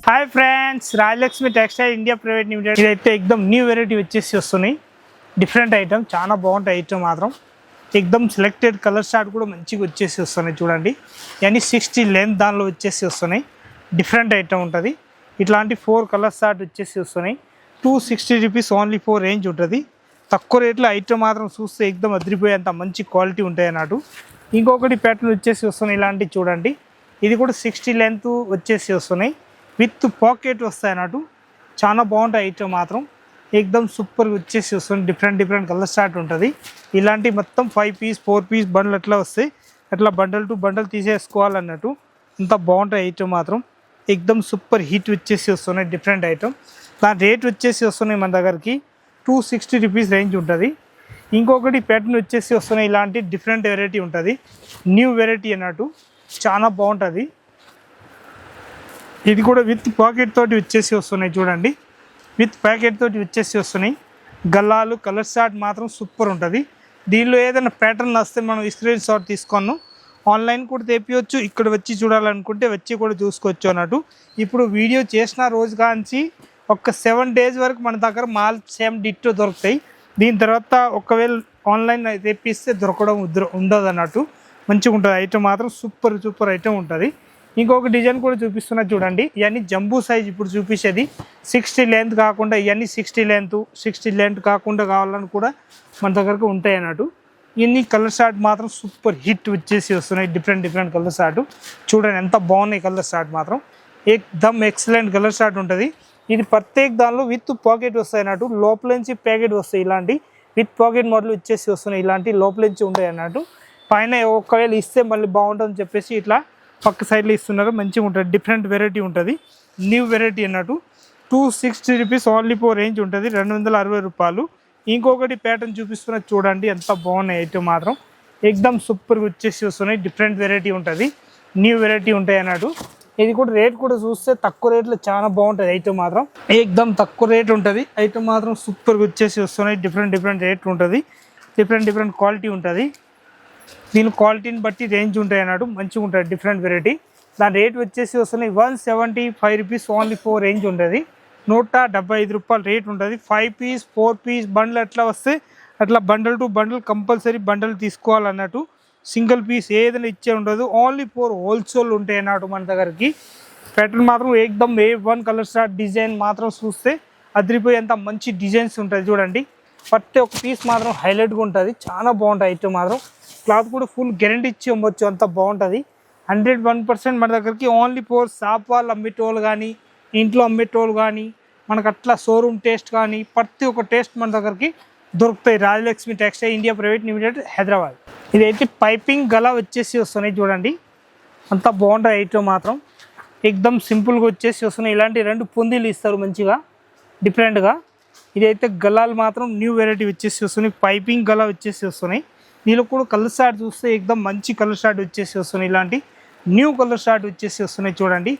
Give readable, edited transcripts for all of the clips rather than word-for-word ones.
हाय friends, Rajalakshmi textile India private limited ఇదైతే एकदम new variety వచ్చేసి వస్తున్నాయి. డిఫరెంట్ ఐటమ్, చాలా బాగుంటాయి ఐటమ్ మాత్రం. एकदम సెలెక్టెడ్ కలర్ చార్ట్ కూడా మంచిగా వచ్చేసి వస్తున్నాయి చూడండి. యాని 60 లెంత్ దానిలో వచ్చేసి వస్తున్నాయి. డిఫరెంట్ ఐటమ్ ఉంటుంది. ఇట్లాంటి 4 కలర్ చార్ట్ వచ్చేసి వస్తున్నాయి. 260 రూపీస్ ఓన్లీ 4 రేంజ్ ఉంటుంది. తక్కువ రేట్లో ఐటమ్ మాత్రం చూస్తే एकदम అదిరిపోయేంత మంచి క్వాలిటీ ఉంటాయి అన్నట్టు. ఇంకొకటి ప్యాటర్న్ వచ్చేసి వస్తున్నాయి ఇలాంటి చూడండి. ఇది కూడా 60 లెంత్ వచ్చేసి వస్తున్నాయి. విత్ పాకెట్ వస్తాయి అన్నట్టు. చాలా బాగుంటాయి ఐటమ్ మాత్రం. एकदम సూపర్ వచ్చేసి వస్తుంది. డిఫరెంట్ కలర్ చార్ట్ ఉంటుంది. ఇలాంటి మొత్తం 5 పీస్ 4 పీస్ బండ్లు అట్లా వస్తాయి. అట్లా బండల్ టు బండల్ తీసేసుకోవాలన్నట్టు. అంత బాగుంటాయి ఐటమ్ మాత్రం. एकदम సూపర్ హిట్ వచ్చేసి వస్తున్నాయి. Different item. దాని రేట్ వచ్చేసి వస్తున్నాయి మన దగ్గరికి 260 రూపీస్ రేంజ్ ఉంటుంది. ఇంకొకటి ప్యాటర్న్ వచ్చేసి వస్తున్నాయి ఇలాంటి డిఫరెంట్ వెరైటీ ఉంటుంది. న్యూ వెరైటీ అన్నట్టు. చాలా బాగుంటుంది. ఇది కూడా విత్ పాకెట్ తోటి వచ్చేసి వస్తున్నాయి చూడండి. విత్ ప్యాకెట్ తోటి వచ్చేసి వస్తున్నాయి. గల్లాలు కలర్ చార్ట్ మాత్రం సూపర్ ఉంటుంది. దీనిలో ఏదైనా ప్యాటర్న్ వస్తే మనం స్క్రీన్ షాట్ తీసుకున్నాం. ఆన్లైన్ కూడా తెప్పియచ్చు. ఇక్కడ వచ్చి చూడాలనుకుంటే వచ్చి కూడా చూసుకోవచ్చు అన్నట్టు. ఇప్పుడు వీడియో చేసిన రోజు కాంచి ఒక 7 డేస్ వరకు మన దగ్గర మాల్ సేమ్ డిట్టో దొరుకుతాయి. దీని తర్వాత ఒకవేళ ఆన్లైన్ తెప్పిస్తే దొరకడం ఉండదు అన్నట్టు. మంచిగా ఉంటుంది ఐటమ్ మాత్రం. సూపర్ ఐటమ్ ఉంటుంది. ఇంకొక డిజైన్ కూడా చూపిస్తున్నా చూడండి. ఇవన్నీ జంబూ సైజ్ ఇప్పుడు చూపించేది 60 లెంత్ కాకుండా ఇవన్నీ 60 లెంత్ కాకుండా కావాలని కూడా మన దగ్గరకు ఉంటాయి అన్నట్టు. ఇన్ని కలర్ చార్ట్ మాత్రం సూపర్ హిట్ వచ్చేసి వస్తున్నాయి. డిఫరెంట్ కలర్ చార్ట్ చూడండి ఎంత బాగున్నాయి కలర్ చార్ట్ మాత్రం. ఏకదమ్ ఎక్సలెంట్ కలర్ చార్ట్ ఉంటుంది. ఇది ప్రత్యేక దానిలో విత్ పాకెట్ వస్తాయి అన్నట్టు. లోపల నుంచి ప్యాకెట్ వస్తాయి ఇలాంటి విత్ పాకెట్ మోడల్ వచ్చేసి వస్తున్నాయి. ఇలాంటి లోపల నుంచి ఉంటాయి అన్నట్టు. పైన ఒకవేళ ఇస్తే మళ్ళీ బాగుంటుందని చెప్పేసి ఇట్లా పక్క సైడ్లో ఇస్తున్నారు. మంచిగా ఉంటుంది. డిఫరెంట్ వెరైటీ ఉంటుంది. న్యూ వెరైటీ అన్నట్టు. 260 రూపీస్ ఓన్లీ 4 రేంజ్ ఉంటుంది. 260 రూపాయలు. ఇంకొకటి ప్యాటర్న్ చూపిస్తున్నా చూడండి ఎంత బాగున్నాయి ఐటమ్ మాత్రం. ఎక్దమ్ సూపర్గా వచ్చేసి వస్తున్నాయి. డిఫరెంట్ వెరైటీ ఉంటుంది. న్యూ వెరైటీ ఉంటాయి అన్నట్టు. ఇది కూడా రేట్ కూడా చూస్తే తక్కువ రేట్లో చాలా బాగుంటుంది ఐటమ్ మాత్రం. ఎక్దమ్ తక్కువ రేట్ ఉంటుంది. ఐటమ్ మాత్రం సూపర్గా వచ్చేసి వస్తున్నాయి. డిఫరెంట్ రేట్ ఉంటుంది. డిఫరెంట్ క్వాలిటీ ఉంటుంది. దీని క్వాలిటీని బట్టి రేంజ్ ఉంటాయి అన్నట్టు. మంచిగా ఉంటుంది. Different variety. దాని రేట్ వచ్చేసి వస్తున్నాయి 175 రూపీస్ ఓన్లీ 4 రేంజ్ ఉంటుంది. 175 రూపాయలు రేట్ ఉంటుంది. 5 పీస్ 4 పీస్ బండ్లు ఎట్లా వస్తే అట్లా bundle to bundle compulsory bundle తీసుకోవాలన్నట్టు. సింగిల్ పీస్ ఏదైనా ఇచ్చే ఉండదు. ఓన్లీ 4 హోల్సేల్ ఉంటాయి అన్నట్టు మన దగ్గరికి. ప్యాటర్న్ మాత్రం ఏకదమ్ A1 కలర్ చార్ట్ డిజైన్ మాత్రం చూస్తే అదిరిపోయేంత మంచి డిజైన్స్ ఉంటుంది చూడండి. ప్రతి ఒక్క పీస్ మాత్రం హైలైట్గా ఉంటుంది. చాలా బాగుంటుంది ఐటమ్ మాత్రం. క్లాత్ కూడా ఫుల్ గ్యారెంటీ ఇచ్చి అమ్మొచ్చు. అంత బాగుంటుంది. 101% మన దగ్గరికి ఓన్లీ 4 షాప్ వాళ్ళు అమ్మేటోళ్ళు కానీ ఇంట్లో అమ్మేటోళ్ళు కానీ మనకు అట్లా షోరూమ్ టేస్ట్ కానీ ప్రతి ఒక్క టేస్ట్ మన దగ్గరికి దొరుకుతాయి. Rajalakshmi textile India private limited Hyderabad. ఇదైతే పైపింగ్ గలా వచ్చేసి వస్తున్నాయి చూడండి. అంత బాగుంటుంది ఐటమ్ మాత్రం. ఎక్దమ్ సింపుల్గా వచ్చేసి వస్తున్నాయి. ఇలాంటి 2 పుందీలు ఇస్తారు మంచిగా డిఫరెంట్గా. ఇదైతే గలాలు మాత్రం న్యూ వెరైటీ వచ్చేసి వస్తున్నాయి. పైపింగ్ గలా వచ్చేసి వస్తున్నాయి. దీనిలో కూడా కలర్ షార్ట్ చూస్తే ఎక్దమ్ మంచి కలర్ షార్ట్ వచ్చేసి వస్తున్నాయి. ఇలాంటి న్యూ కలర్ షార్ట్ వచ్చేసి వస్తున్నాయి చూడండి.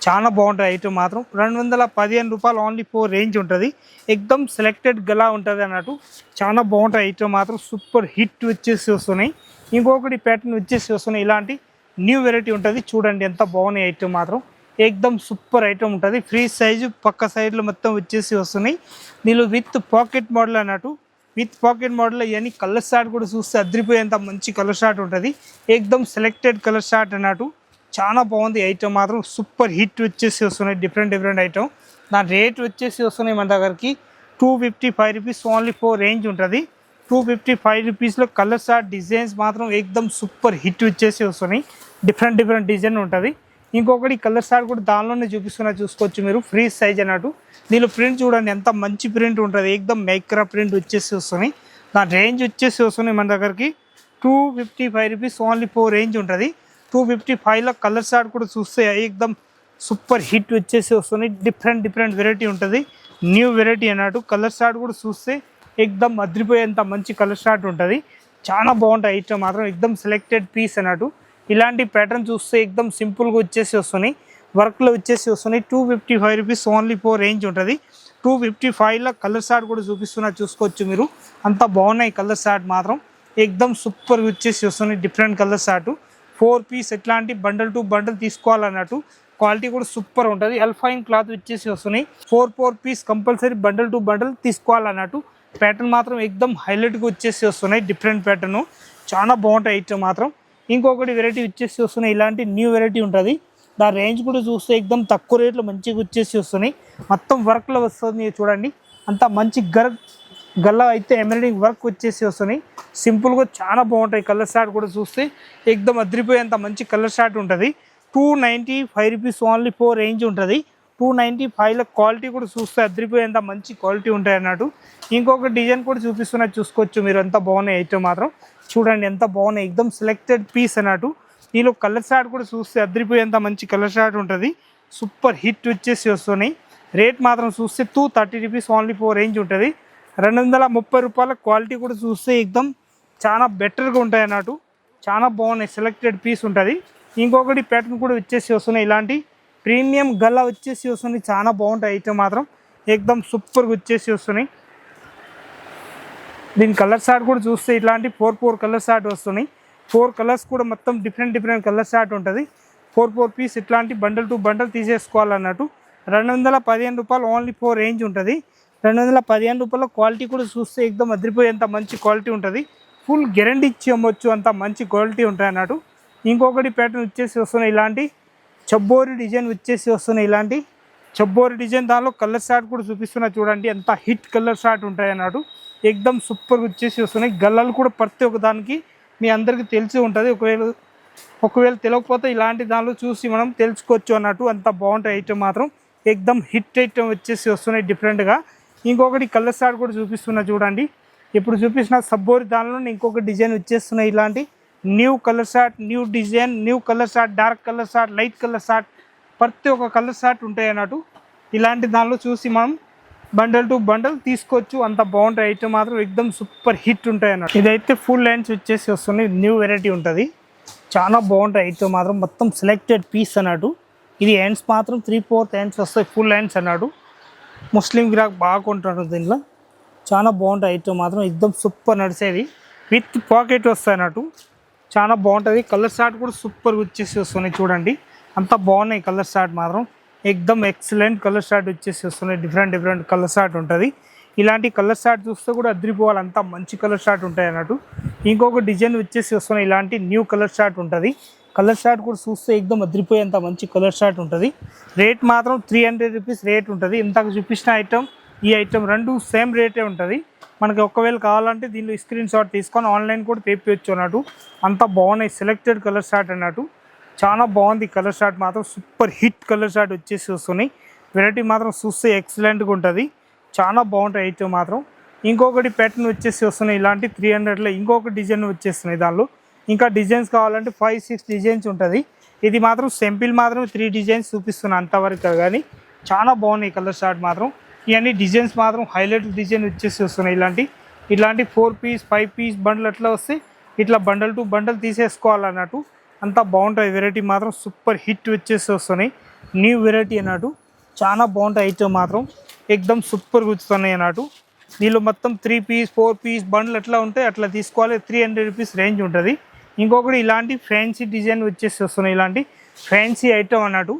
చాలా బాగుంటుంది ఐటమ్ మాత్రం. 215 రూపాయలు ఓన్లీ 4 రేంజ్ ఉంటుంది. ఎక్దమ్ సెలెక్టెడ్ గలా ఉంటుంది అన్నట్టు. చాలా బాగుంటుంది ఐటమ్ మాత్రం. సూపర్ హిట్ వచ్చేసి వస్తున్నాయి. ఇంకొకటి ప్యాటర్న్ వచ్చేసి వస్తున్నాయి. ఇలాంటి న్యూ వెరైటీ ఉంటుంది చూడండి ఎంత బాగున్నాయి ఐటమ్ మాత్రం. ఎక్దమ్ సూపర్ ఐటమ్ ఉంటుంది. ఫ్రీ సైజు పక్క సైడ్లో మొత్తం వచ్చేసి వస్తున్నాయి. దీనిలో విత్ పాకెట్ మోడల్ అన్నట్టు. విత్ పాకెట్ మోడల్ ఇవన్నీ కలర్ షార్ట్ కూడా చూస్తే అదిరిపోయేంత మంచి కలర్ షార్ట్ ఉంటుంది. ఎక్దమ్ సెలెక్టెడ్ కలర్ షార్ట్ అన్నట్టు. చాలా బాగుంది ఐటమ్ మాత్రం. సూపర్ హిట్ వచ్చేసి వస్తున్నాయి. Different item. దాని రేట్ వచ్చేసి వస్తున్నాయి మన దగ్గరికి 255 రూపీస్ ఓన్లీ 4 రేంజ్ ఉంటుంది. 255 రూపీస్లో కలర్ షార్ట్ డిజైన్స్ మాత్రం ఎక్దమ్ సూపర్ హిట్ వచ్చేసి వస్తున్నాయి. డిఫరెంట్ డిజైన్ ఉంటుంది. ఇంకొకటి కలర్ షార్ట్ కూడా దానిలోనే చూసుకోవచ్చు మీరు. ఫ్రీ సైజ్ అన్నట్టు. దీనిలో ప్రింట్ చూడండి ఎంత మంచి ప్రింట్ ఉంటుంది. ఎక్దమ్ మైక్రా ప్రింట్ వచ్చేసి వస్తున్నాయి. దాని రేంజ్ వచ్చేసి వస్తున్నాయి మన దగ్గరికి 255 రూపీస్ ఓన్లీ 4 రేంజ్ ఉంటుంది. 255లో కలర్ షార్ట్ కూడా చూస్తే ఎక్దమ్ సూపర్ హిట్ వచ్చేసి వస్తున్నాయి. డిఫరెంట్ వెరైటీ ఉంటుంది. న్యూ వెరైటీ అన్నట్టు. కలర్ షార్ట్ కూడా చూస్తే ఎక్దమ్ అదిరిపోయేంత మంచి కలర్ షార్ట్ ఉంటుంది. చాలా బాగుంటాయి ఐటమ్ మాత్రం. ఎక్దమ్ సెలెక్టెడ్ పీస్ అన్నట్టు. ఇలాంటి ప్యాటర్న్ చూస్తే ఎక్దమ్ సింపుల్గా వచ్చేసి వస్తున్నాయి. వర్క్లో వచ్చేసి వస్తున్నాయి. 255 రూపీస్ ఓన్లీ 4 రేంజ్ ఉంటుంది. 255లో కలర్ షార్ట్ కూడా చూసుకోవచ్చు మీరు. అంత బాగున్నాయి కలర్ షార్ట్ మాత్రం. ఎక్దమ్ సూపర్గా వచ్చేసి వస్తున్నాయి. Different colour short. 4 పీస్ ఎట్లాంటి బండల్ టు బండల్ తీసుకోవాలన్నట్టు. క్వాలిటీ కూడా సూపర్ ఉంటుంది. అల్ఫైన్ క్లాత్ వచ్చేసి వస్తున్నాయి. 4 piece compulsory bundle to bundle తీసుకోవాలన్నట్టు. ప్యాటర్న్ మాత్రం ఎక్దమ్ హైలైట్గా వచ్చేసి వస్తున్నాయి. డిఫరెంట్ ప్యాటర్న్ చాలా బాగుంటాయి ఐటమ్ మాత్రం. ఇంకొకటి వెరైటీ వచ్చేసి వస్తున్నాయి. ఇలాంటి న్యూ వెరైటీ ఉంటుంది. దాని రేంజ్ కూడా చూస్తే ఎక్దమ్ తక్కువ రేట్లో మంచిగా వచ్చేసి వస్తున్నాయి. మొత్తం వర్క్లో వస్తుంది చూడండి. అంత మంచి గల్లా అయితే ఎంబ్రాయిడింగ్ వర్క్ వచ్చేసి వస్తున్నాయి. సింపుల్గా చాలా బాగుంటాయి. కలర్ షార్ట్ కూడా చూస్తే ఎక్దమ్ అదిరిపోయేంత మంచి కలర్ షార్ట్ ఉంటుంది. 295 రూపీస్ ఓన్లీ 4 రేంజ్ ఉంటుంది. 295లో క్వాలిటీ కూడా చూస్తే అదిరిపోయేంత మంచి క్వాలిటీ ఉంటాయి అన్నట్టు. ఇంకొక డిజైన్ కూడా చూపిస్తున్నా చూసుకోవచ్చు మీరు. ఎంత బాగున్నాయి ఐటమ్ మాత్రం చూడండి. ఎంత బాగున్నాయి ఎక్దమ్ సెలెక్టెడ్ పీస్ అన్నట్టు. దీనిలో కలర్ షార్ట్ కూడా చూస్తే అదిరిపోయేంత మంచి కలర్ షార్ట్ ఉంటుంది. సూపర్ హిట్ వచ్చేసి వస్తున్నాయి. రేట్ మాత్రం చూస్తే 230 రూపీస్ ఓన్లీ 4 రేంజ్ ఉంటుంది. 230 రూపాయల క్వాలిటీ కూడా చూస్తే ఎక్దమ్ చాలా బెటర్గా ఉంటాయి అన్నట్టు. చాలా బాగున్నాయి. సెలెక్టెడ్ పీస్ ఉంటుంది. ఇంకొకటి ప్యాటర్న్ కూడా వచ్చేసి వస్తున్నాయి. ఇలాంటి ప్రీమియం గల్లా వచ్చేసి వస్తున్నాయి. చాలా బాగుంటాయి ఐటమ్ మాత్రం ఎక్దమ్ సూపర్గా వచ్చేసి వస్తున్నాయి. దీని కలర్ షార్ట్ కూడా చూస్తే ఇట్లాంటి 4 కలర్ షార్ట్ వస్తున్నాయి. 4 కలర్స్ కూడా మొత్తం డిఫరెంట్ కలర్ షార్ట్ ఉంటుంది. 4 పీస్ ఇట్లాంటి బండల్ టు బండల్ తీసేసుకోవాలన్నట్టు. 215 రూపాయలు ఓన్లీ 4 రేంజ్ ఉంటుంది. 215 రూపాయల క్వాలిటీ కూడా చూస్తే ఎక్దమ్ అదిరిపోయేంత మంచి క్వాలిటీ ఉంటుంది. ఫుల్ గ్యారెంటీ ఇచ్చి అమ్మొచ్చు, అంత మంచి క్వాలిటీ ఉంటాయి అన్నట్టు. ఇంకొకటి ప్యాటర్న్ వచ్చేసి వస్తున్నాయి. ఇలాంటి చబ్బోరి డిజైన్ వచ్చేసి వస్తున్నాయి. ఇలాంటి చబ్బోరి డిజైన్ దానిలో కలర్ షార్ట్ కూడా చూపిస్తున్నా చూడండి. ఎంత హిట్ కలర్ షార్ట్ ఉంటాయి అన్నట్టు. ఎక్దమ్ సూపర్గా వచ్చేసి వస్తున్నాయి. గల్లలు కూడా ప్రతి ఒక్క దానికి మీ అందరికీ తెలిసి ఉంటుంది. ఒకవేళ తెలియకపోతే ఇలాంటి దానిలో చూసి మనం తెలుసుకోవచ్చు అన్నట్టు. అంత బాగుంటాయి ఐటమ్ మాత్రం. ఎక్దమ్ హిట్ ఐటమ్ వచ్చేసి వస్తున్నాయి డిఫరెంట్గా. ఇంకొకటి కలర్ షార్ట్ కూడా చూపిస్తున్నా చూడండి. ఇప్పుడు చూపిస్తున్న సబ్బోరి దానిలో ఇంకొక డిజైన్ వచ్చేస్తున్నాయి. ఇలాంటి new colour short, new design, new colour short, dark colour short, light colour short, ప్రతి ఒక్క కలర్ షార్ట్ ఉంటాయి అన్నట్టు. ఇలాంటి దానిలో చూసి మనం బండల్ టు బండల్ తీసుకోవచ్చు. అంత బాగుంటాయి ఐటమ్ మాత్రం. ఎక్దమ్ సూపర్ హిట్ ఉంటాయి అన్నట్టు. ఇదైతే ఫుల్ హ్యాండ్స్ వచ్చేసి వస్తున్నాయి. న్యూ వెరైటీ ఉంటుంది. చాలా బాగుంటాయి ఐటమ్ మాత్రం. మొత్తం సెలెక్టెడ్ పీస్ అన్నట్టు. ఇది హ్యాండ్స్ మాత్రం 3/4 హ్యాండ్స్ వస్తాయి. ఫుల్ హ్యాండ్స్ అన్నాడు. ముస్లిం గిరాక్ బాగా కొంటాడు దీనిలో. చాలా బాగుంటాయి ఐటమ్ మాత్రం. ఎక్దమ్ సూపర్ నడిచేది. విత్ పాకెట్ వస్తాయి అన్నట్టు. చాలా బాగుంటుంది. కలర్ షార్ట్ కూడా సూపర్ వచ్చేసి వస్తున్నాయి చూడండి. అంత బాగున్నాయి కలర్ షార్ట్ మాత్రం. ఎక్దమ్ ఎక్సలెంట్ కలర్ షార్ట్ వచ్చేసి వస్తున్నాయి. డిఫరెంట్ కలర్ షార్ట్ ఉంటుంది. ఇలాంటి కలర్ షార్ట్ చూస్తే కూడా అదిరిపోవాలి. అంత మంచి కలర్ షార్ట్ ఉంటాయి అన్నట్టు. ఇంకొక డిజైన్ వచ్చేసి వస్తున్నాయి. ఇలాంటి న్యూ కలర్ షార్ట్ ఉంటుంది. కలర్ షార్ట్ కూడా చూస్తే ఎక్దమ్ అదిరిపోయేంత మంచి కలర్ షార్ట్ ఉంటుంది. రేట్ మాత్రం 300 రూపీస్ రేట్ ఉంటుంది. ఇంతకు చూపించిన ఐటమ్ ఈ ఐటమ్ రెండు సేమ్ రేటే ఉంటుంది. మనకి ఒకవేళ కావాలంటే దీనిలో స్క్రీన్ షాట్ తీసుకొని ఆన్లైన్ కూడా తెప్పించచ్చు అన్నట్టు. అంత బాగున్నాయి. సెలెక్టెడ్ కలర్ షార్ట్ అన్నట్టు. చాలా బాగుంది కలర్ షార్ట్ మాత్రం. సూపర్ హిట్ కలర్ షార్ట్ వచ్చేసి వస్తున్నాయి. వెరైటీ మాత్రం చూస్తే ఎక్సలెంట్గా ఉంటుంది. చాలా బాగుంటాయి ఐటమ్ మాత్రం. ఇంకొకటి ప్యాటర్న్ వచ్చేసి వస్తున్నాయి. ఇలాంటి 300లో ఇంకొక డిజైన్ వచ్చేస్తున్నాయి. దానిలో ఇంకా డిజైన్స్ కావాలంటే 5-6 డిజైన్స్ ఉంటుంది. ఇది మాత్రం సింపుల్ మాత్రం 3 డిజైన్స్ చూపిస్తున్నాను అంతవరకు. కానీ చాలా బాగున్నాయి కలర్ షార్ట్ మాత్రం. ఇవన్నీ డిజైన్స్ మాత్రం హైలైట్ డిజైన్ వచ్చేసి వస్తున్నాయి. ఇలాంటి 4 పీస్ 5 పీస్ బండ్లు అట్లా వస్తే ఇట్లా బండల్ టు బండల్ తీసేసుకోవాలన్నట్టు. అంతా బాగుంటాయి. వెరైటీ మాత్రం సూపర్ హిట్ వచ్చేసి వస్తున్నాయి. న్యూ వెరైటీ అన్నట్టు. చాలా బాగుంటాయి ఐటమ్ మాత్రం. ఎక్దమ్ సూపర్గా వస్తున్నాయి అన్నట్టు. దీనిలో మొత్తం 3 పీస్ 4 పీస్ బండ్లు ఎట్లా ఉంటాయి అట్లా తీసుకోవాలి. 300 రూపీస్ రేంజ్ ఉంటుంది. ఇంకొకటి ఇలాంటి ఫ్యాన్సీ డిజైన్ వచ్చేసి వస్తున్నాయి. ఇలాంటి ఫ్యాన్సీ ఐటమ్ అన్నట్టు.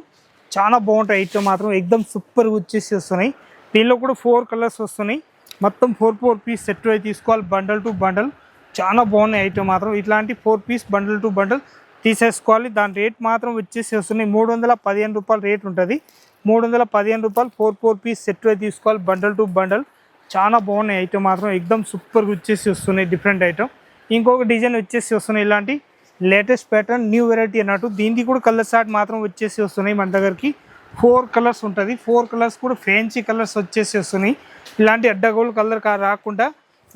చాలా బాగుంటాయి ఐటమ్ మాత్రం. ఎక్దమ్ సూపర్గా వచ్చేసి వస్తున్నాయి. దీనిలో కూడా 4 కలర్స్ వస్తున్నాయి. మొత్తం 4 పీస్ సెట్ అయి తీసుకోవాలి బండల్ టు బండల్. చాలా బాగున్నాయి ఐటమ్ మాత్రం. ఇట్లాంటి 4 పీస్ బండల్ టు బండల్ తీసేసుకోవాలి. దాని రేట్ మాత్రం వచ్చేసి వస్తున్నాయి 315 రూపాయలు రేట్ ఉంటుంది. 315 రూపాయలు 4 పీస్ సెట్ అయి తీసుకోవాలి బండల్ టు బండల్. చాలా బాగున్నాయి ఐటమ్ మాత్రం. ఎక్దమ్ సూపర్గా వచ్చేసి వస్తున్నాయి. Different item. ఇంకొక డిజైన్ వచ్చేసి వస్తున్నాయి. ఇలాంటి లేటెస్ట్ ప్యాటర్న్ న్యూ వెరైటీ అన్నట్టు. దీనికి కూడా కలర్ షార్ట్ మాత్రం వచ్చేసి వస్తున్నాయి. మన దగ్గరికి 4 కలర్స్ ఉంటుంది. 4 కలర్స్ కూడా ఫ్యాన్సీ కలర్స్ వచ్చేసి వస్తున్నాయి. ఇలాంటి అడ్డగోలు కలర్ రాకుండా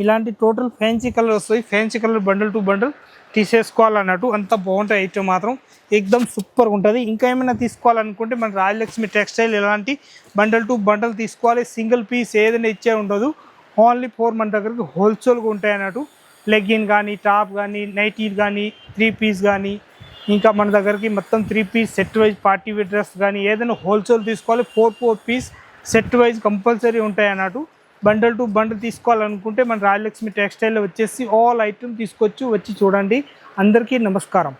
ఇలాంటి టోటల్ ఫ్యాన్సీ కలర్ వస్తాయి. Fancy colour bundle to bundle తీసేసుకోవాలన్నట్టు. అంత బాగుంటాయి ఐటమ్ మాత్రం. ఎక్దమ్ సూపర్గా ఉంటుంది. ఇంకా ఏమైనా తీసుకోవాలనుకుంటే మన రాజలక్ష్మి టెక్స్టైల్ ఇలాంటి బండల్ టు బండల్ తీసుకోవాలి. సింగిల్ పీస్ ఏదైనా ఇచ్చే ఉండదు. ఓన్లీ 4 మన దగ్గరికి హోల్సేల్గా ఉంటాయి అన్నట్టు. లెగ్గిన్ కానీ, టాప్ కానీ, నైటీలు కానీ, 3 పీస్ కానీ, ఇంకా మన దగ్గరికి మొత్తం 3 piece set wise party wear dress కానీ ఏదైనా హోల్సేల్ తీసుకోవాలి. 4 పీస్ సెట్ వైజ్ కంపల్సరీ ఉంటాయి అన్నట్టు. బండల్ టు బండల్ తీసుకోవాలనుకుంటే మన రాజలక్ష్మి టెక్స్టైల్లో వచ్చేసి ఆల్ ఐటమ్ తీసుకొచ్చి వచ్చి చూడండి. అందరికీ నమస్కారం.